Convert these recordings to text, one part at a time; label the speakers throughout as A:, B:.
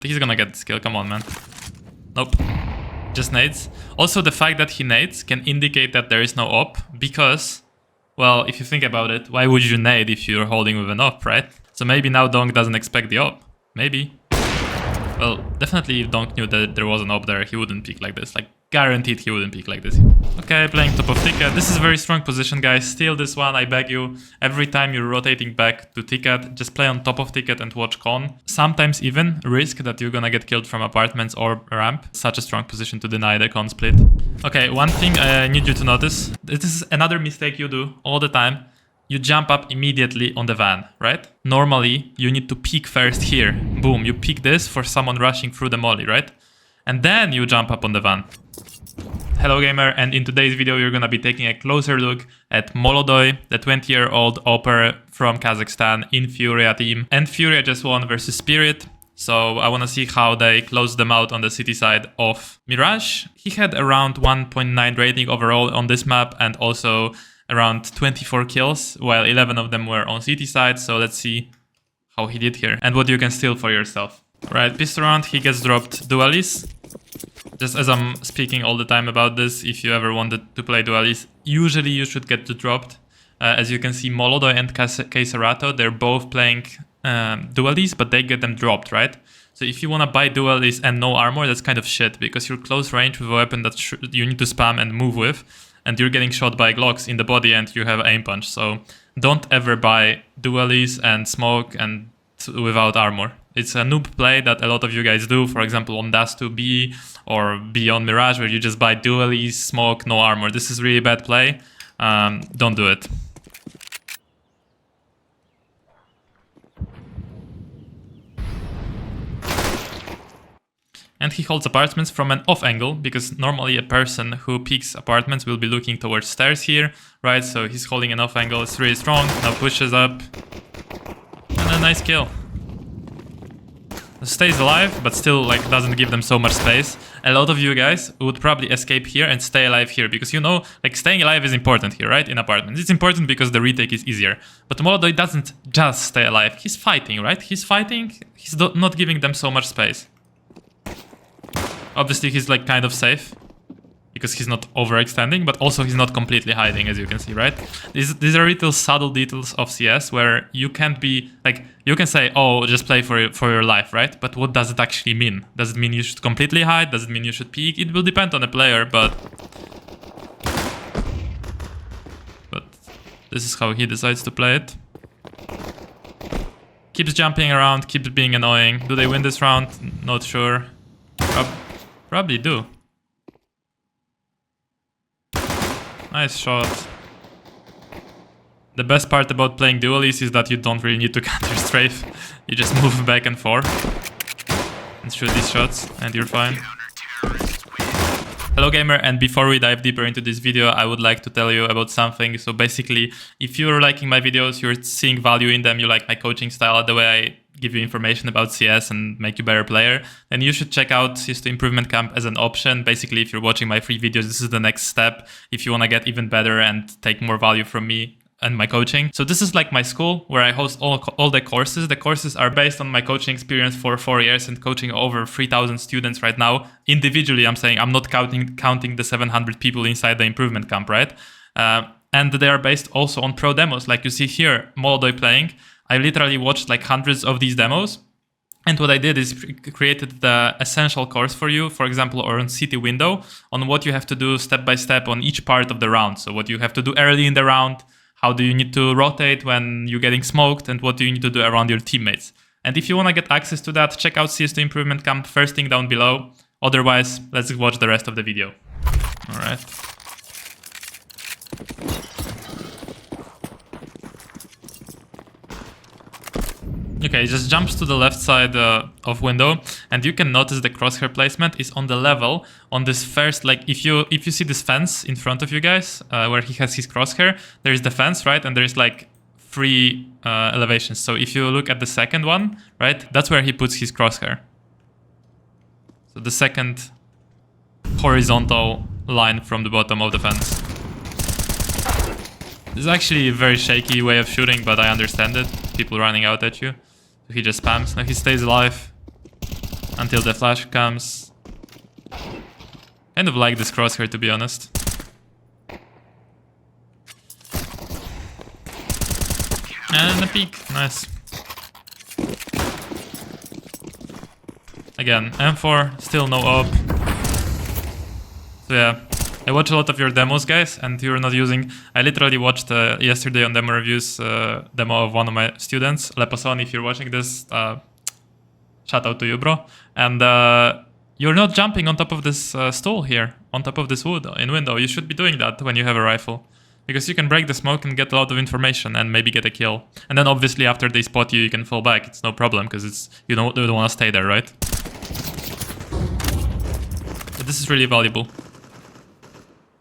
A: He's gonna get this kill, come on, man. Nope. Just nades. Also, the fact that he nades can indicate that there is no op, because, well, if you think about it, why would you nade if you're holding with an op, right? So maybe now donk doesn't expect the op. Maybe. Well, definitely if donk knew that there was an op there, he wouldn't peek like this. Like, guaranteed he wouldn't peek like this. Okay, playing top of ticket. This is a very strong position, guys. Steal this one, I beg you. Every time you're rotating back to ticket, just play on top of ticket and watch con. Sometimes even risk that you're gonna get killed from apartments or ramp. Such a strong position to deny the con split. Okay, one thing I need you to notice. This is another mistake you do all the time. You jump up immediately on the van, right? Normally, you need to peek first here. Boom, you peek this for someone rushing through the molly, right? And then you jump up on the van. Hello gamer, and in today's video you're gonna be taking a closer look at Molodoy, the 20-year-old Oper from Kazakhstan in Furia team. And Furia just won versus Spirit, so I wanna see how they closed them out on the city side of Mirage. He had around 1.9 rating overall on this map and also around 24 kills, while 11 of them were on city side, so let's see how he did here and what you can steal for yourself. Right, pistol round, he gets dropped Dualis. Just as I'm speaking all the time about this, if you ever wanted to play Dualis, usually you should get dropped. As you can see, Molodoy and Keisarato, they're both playing Dualis, but they get them dropped, right? So if you want to buy Dualis and no armor, that's kind of shit, because you're close range with a weapon that you need to spam and move with, and you're getting shot by Glocks in the body and you have aim punch. So don't ever buy Dualis and smoke and without armor. It's a noob play that a lot of you guys do, for example on Das2B or Beyond Mirage, where you just buy Dualis, smoke, no armor. This is really bad play. Don't do it. And he holds apartments from an off angle, because normally a person who peeks apartments will be looking towards stairs here, right? So he's holding an off angle, it's really strong, now pushes up, and a nice kill. Stays alive, but still like doesn't give them so much space. A lot of you guys would probably escape here and stay alive here, because you know, like staying alive is important here, right? In apartments. It's important because the retake is easier. But Molodoy doesn't just stay alive, he's fighting, right? He's fighting, he's not giving them so much space. Obviously he's like kind of safe, because he's not overextending, but also he's not completely hiding, as you can see, right? These are little subtle details of CS where you can't be, like, you can say, oh, just play for your life, right? But what does it actually mean? Does it mean you should completely hide? Does it mean you should peek? It will depend on the player, but this is how he decides to play it. Keeps jumping around, keeps being annoying. Do they win this round? Not sure. Probably do. Nice shot. The best part about playing Dualis is that you don't really need to counter strafe. You just move back and forth and shoot these shots and you're fine. Hello gamer, and before we dive deeper into this video, I would like to tell you about something. So basically, if you're liking my videos, you're seeing value in them, you like my coaching style, the way I give you information about CS and make you a better player, then you should check out CS2 Improvement Camp as an option. Basically, if you're watching my free videos, this is the next step if you want to get even better and take more value from me and my coaching. So this is like my school where I host all the courses. The courses are based on my coaching experience for 4 years and coaching over 3,000 students right now. Individually, I'm saying I'm not counting the 700 people inside the Improvement Camp, right? And they are based also on pro demos. Like you see here, Molodoy playing. I literally watched like hundreds of these demos. And what I did is created the essential course for you, for example, or on City Window, on what you have to do step by step on each part of the round. So what you have to do early in the round, how do you need to rotate when you're getting smoked, and what do you need to do around your teammates. And if you want to get access to that, check out CS2 Improvement Camp, first thing down below. Otherwise, let's watch the rest of the video. All right. Okay, just jumps to the left side of window, and you can notice the crosshair placement is on the level on this first, like if you see this fence in front of you guys, where he has his crosshair, there is the fence, right? And there is like 3 elevations. So if you look at the second one, right, that's where he puts his crosshair. So the second horizontal line from the bottom of the fence. This is actually a very shaky way of shooting, but I understand it. People running out at you. He just spams. Now he stays alive. until the flash comes. Kind of like this crosshair, to be honest. And a peek, nice. Again, M4, still no op. So yeah, I watch a lot of your demos, guys, and you're not using... I literally watched yesterday on demo reviews demo of one of my students, Leposon, if you're watching this, shout out to you, bro. And you're not jumping on top of this stool here, on top of this wood in window. You should be doing that when you have a rifle. Because you can break the smoke and get a lot of information and maybe get a kill. And then obviously after they spot you, you can fall back. It's no problem because it's you don't want to stay there, right? But this is really valuable.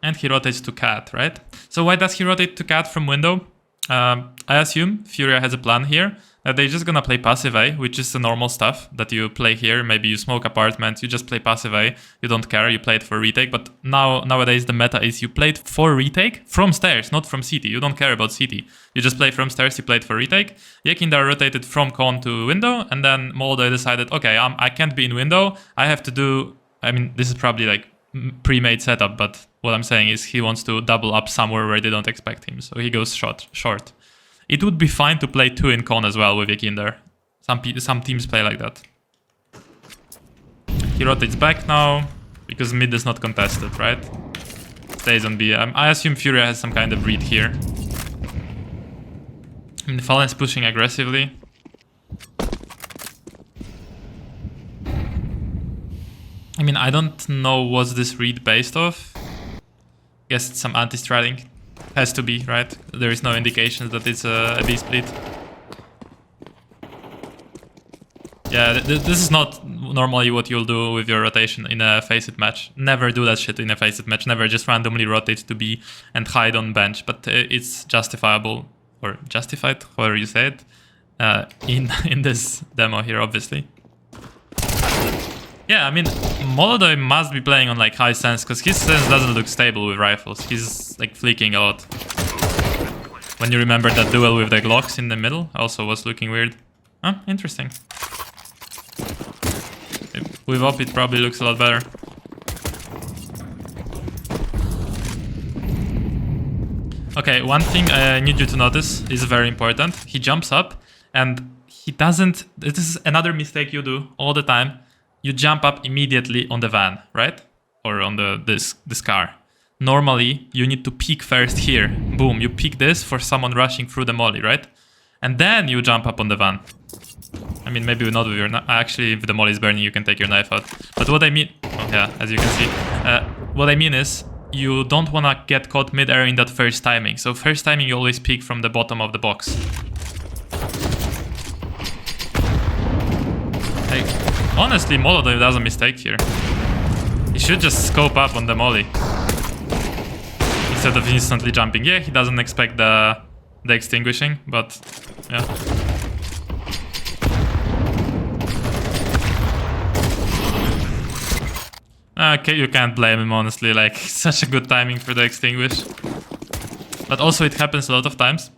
A: And he rotates to cat, right? So why does he rotate to cat from window? I assume Furia has a plan here. That they're just gonna play passive A, which is the normal stuff that you play here. Maybe you smoke apartment, you just play passive A. You don't care, you play it for retake. But nowadays the meta is you play it for retake from stairs, not from CT. You don't care about CT. You just play from stairs, you play it for retake. Yekindar rotated from con to window, and then Moldoy decided, okay, I can't be in window. I have to do... I mean, this is probably like pre-made setup, but what I'm saying is he wants to double up somewhere where they don't expect him. So he goes short. It would be fine to play 2 in con as well with Yekinder. Some teams play like that. He rotates back now, because mid is not contested, right? Stays on B. I assume Furia has some kind of read here. I mean, Fallen's pushing aggressively. I mean, I don't know what's this read based off. Guess it's some anti-stratting. Has to be, right? There is no indications that it's a B split. Yeah, this is not normally what you'll do with your rotation in a Faceit match. Never do that shit in a Faceit match. Never just randomly rotate to B and hide on bench. But it's justifiable, or justified, however you say it, in this demo here, obviously. Yeah, I mean, Moldoy must be playing on like high sense, because his sense doesn't look stable with rifles. He's like fleeking a lot. When you remember that duel with the Glocks in the middle, also was looking weird. Huh, interesting. With op, it probably looks a lot better. Okay, one thing I need you to notice is very important. He jumps up and he doesn't... This is another mistake you do all the time. You jump up immediately on the van, right? Or on this car. Normally, you need to peek first here. Boom, you peek this for someone rushing through the molly, right? And then you jump up on the van. I mean, maybe not with your knife. Actually, if the molly is burning, you can take your knife out. But what I mean... Oh, yeah, as you can see. What I mean is, you don't want to get caught mid-air in that first timing. So first timing, you always peek from the bottom of the box. Like, honestly, Molotov does a mistake here. He should just scope up on the molly instead of instantly jumping. Yeah, he doesn't expect the extinguishing, but yeah. Okay, you can't blame him, honestly. Like, such a good timing for the extinguish. But also, it happens a lot of times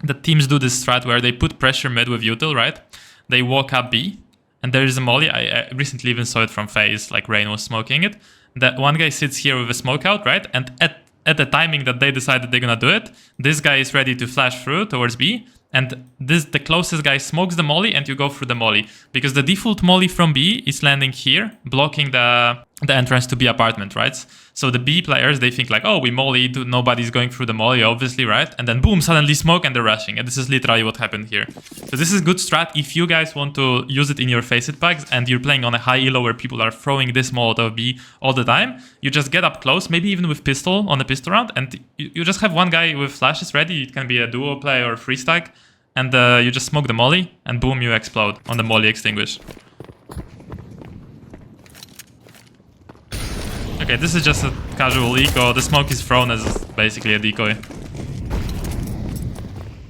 A: that teams do this strat where they put pressure mid with util, right? They walk up B. And there is a molly. I recently even saw it from FaZe, like Rain was smoking it. That one guy sits here with a smoke out, right? And at the timing that they decided they're gonna do it, this guy is ready to flash through towards B. And the closest guy smokes the molly and you go through the molly. Because the default molly from B is landing here, blocking the entrance to B apartment, right? So the B players, they think like, oh, we mollied, nobody's going through the molly, obviously, right? And then boom, suddenly smoke and they're rushing. And this is literally what happened here. So this is good strat if you guys want to use it in your Faceit packs and you're playing on a high elo where people are throwing this Molotov B all the time. You just get up close, maybe even with pistol on a pistol round, and you just have one guy with flashes ready. It can be a duo play or free stack. And you just smoke the molly and boom, you explode on the molly extinguish. Okay, this is just a casual eco. The smoke is thrown as basically a decoy.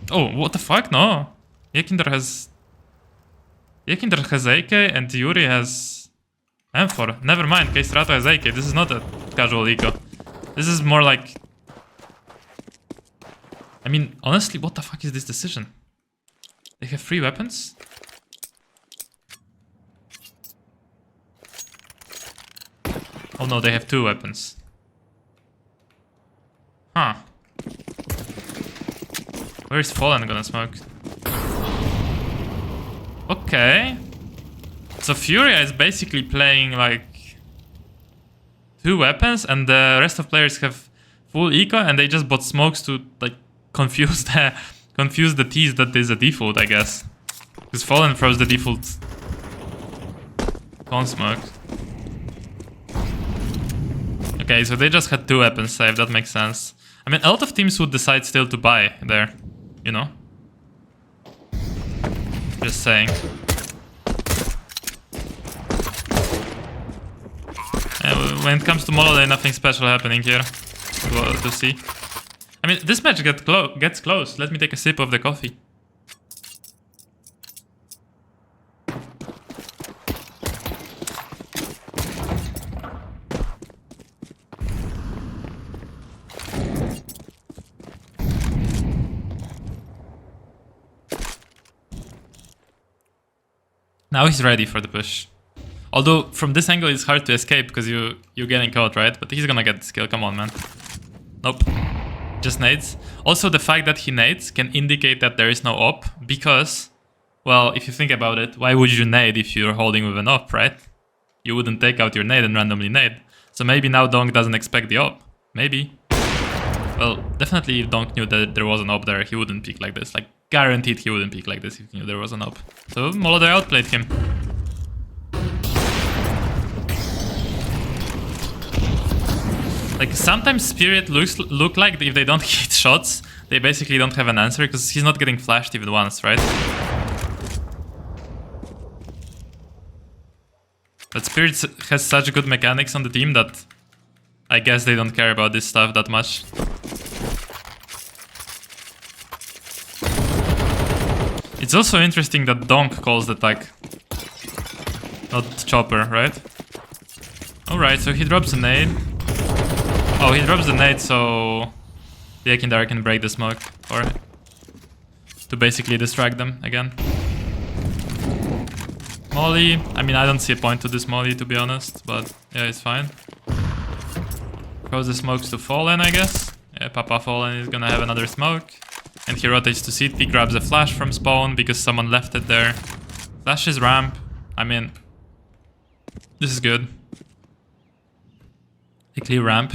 A: Oh, what the fuck? No. Yekinder has AK and Yuri has M4. Never mind, K-Strato has AK. This is not a casual eco. This is more like... I mean, honestly, what the fuck is this decision? They have 3 weapons? Oh no, they have 2 weapons. Huh. Where is Fallen gonna smoke? Okay. So Furia is basically playing like 2 weapons and the rest of players have full eco and they just bought smokes to like confuse the T's that is a default, I guess. Because Fallen throws the default con smoke. Okay, so they just had 2 weapons saved, that makes sense. I mean, a lot of teams would decide still to buy there, you know? Just saying. When it comes to Molotov, nothing special happening here to see. I mean, this match gets close. Let me take a sip of the coffee. Now he's ready for the push. Although from this angle it's hard to escape because you're getting caught, right? But he's gonna get this kill. Come on, man. Nope. Just nades. Also, the fact that he nades can indicate that there is no op because, well, if you think about it, why would you nade if you're holding with an op, right? You wouldn't take out your nade and randomly nade. So maybe now Donk doesn't expect the op. Maybe. Well, definitely if Donk knew that there was an op there, he wouldn't peek like this. Like, guaranteed he wouldn't peek like this if he knew there was an op. So Molotov outplayed him. Like, sometimes Spirit look like if they don't hit shots, they basically don't have an answer, because he's not getting flashed even once, right? But Spirit has such good mechanics on the team that I guess they don't care about this stuff that much. It's also interesting that Donk calls the tag, not Chopper, right? Alright, so he drops a nade. Oh, he drops the nade, so the Ekindar can break the smoke, or to basically distract them again. Molly, I mean, I don't see a point to this Molly, to be honest, but yeah, it's fine. Throws the smokes to Fallen, I guess. Yeah, Papa Fallen is gonna have another smoke. And he rotates to CT, grabs a flash from spawn because someone left it there. Flashes ramp. I mean, this is good. A clear ramp.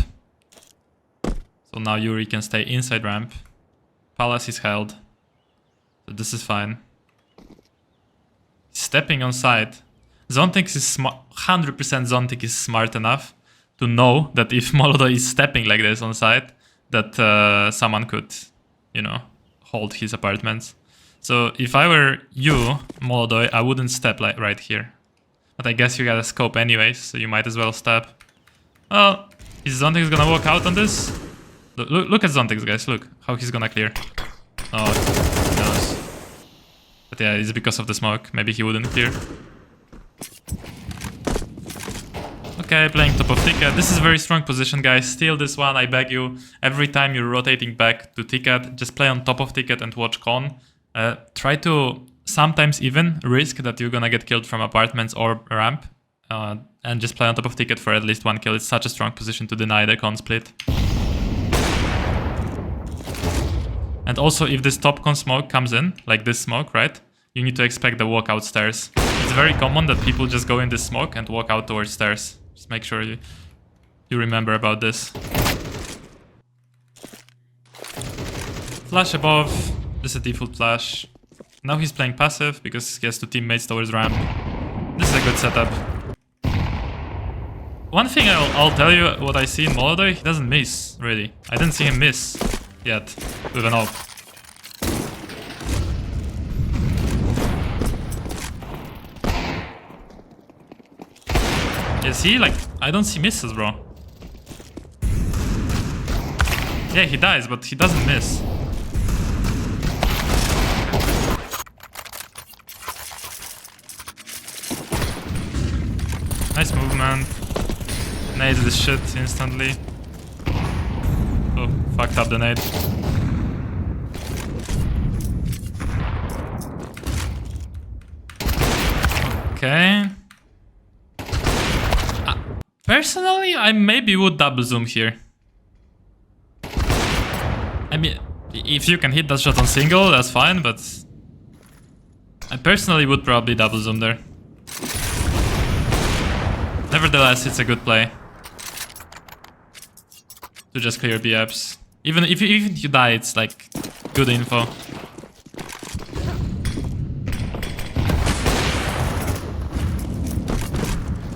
A: So now Yuri can stay inside ramp. Palace is held. So this is fine. Stepping on side. Zontic is 100% Zontic is smart enough to know that if Molotov is stepping like this on side, that someone could, you know, hold his apartments. So if I were you, Molotov, I wouldn't step like right here. But I guess you got a scope anyways, so you might as well step. Well, is Zontic gonna walk out on this? Look at Zontic, guys, look how he's gonna clear. Oh, he knows. But yeah, it's because of the smoke. Maybe he wouldn't clear. Okay, playing top of ticket. This is a very strong position, guys. Steal this one, I beg you. Every time you're rotating back to ticket, just play on top of ticket and watch con. Try to sometimes even risk that you're gonna get killed from apartments or ramp. And just play on top of ticket for at least 1 kill. It's such a strong position to deny the con split. And also, if this top con smoke comes in, like this smoke, right? You need to expect the walkout stairs. It's very common that people just go in this smoke and walk out towards stairs. Just make sure you remember about this. Flash above. This is a default flash. Now he's playing passive because he has 2 teammates towards ramp. This is a good setup. One thing I'll tell you what I see in Molotov, he doesn't miss, really. I didn't see him miss yet with an op. Yeah, see, like, I don't see misses, bro. Yeah, he dies, but he doesn't miss. Nice movement. Nades this shit instantly. Oh, fucked up the nade. Okay. Personally, I maybe would double zoom here. I mean, if you can hit that shot on single, that's fine, but I personally would probably double zoom there. Nevertheless, it's a good play to just clear B apps. Even if you die, it's like good info.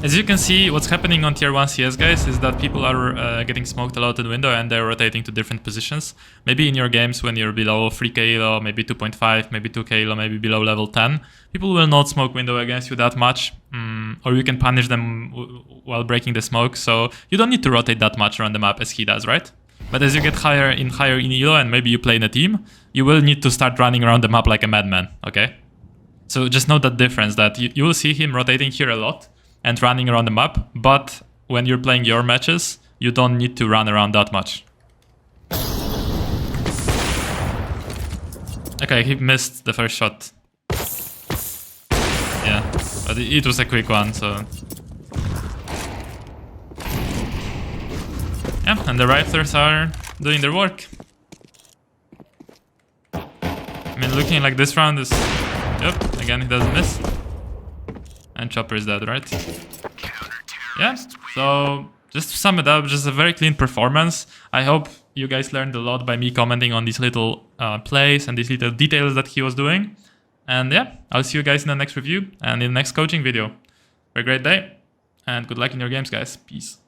A: As you can see, what's happening on tier 1 CS, guys, is that people are getting smoked a lot in window and they're rotating to different positions. Maybe in your games when you're below 3k elo, maybe 2.5, maybe 2k elo, maybe below level 10, people will not smoke window against you that much, or you can punish them while breaking the smoke, so you don't need to rotate that much around the map as he does, right? But as you get higher in elo and maybe you play in a team, you will need to start running around the map like a madman, okay? So just note that difference, that you will see him rotating here a lot and running around the map, but when you're playing your matches, you don't need to run around that much. Okay, he missed the first shot. Yeah, but it was a quick one, so... Yeah, and the riflers are doing their work. I mean, looking like this round is... Yep, again he doesn't miss. And Chopper is dead, right? Yeah, so just to sum it up, just a very clean performance. I hope you guys learned a lot by me commenting on these little plays and these little details that he was doing. And yeah, I'll see you guys in the next review and in the next coaching video. Have a great day and good luck in your games, guys. Peace.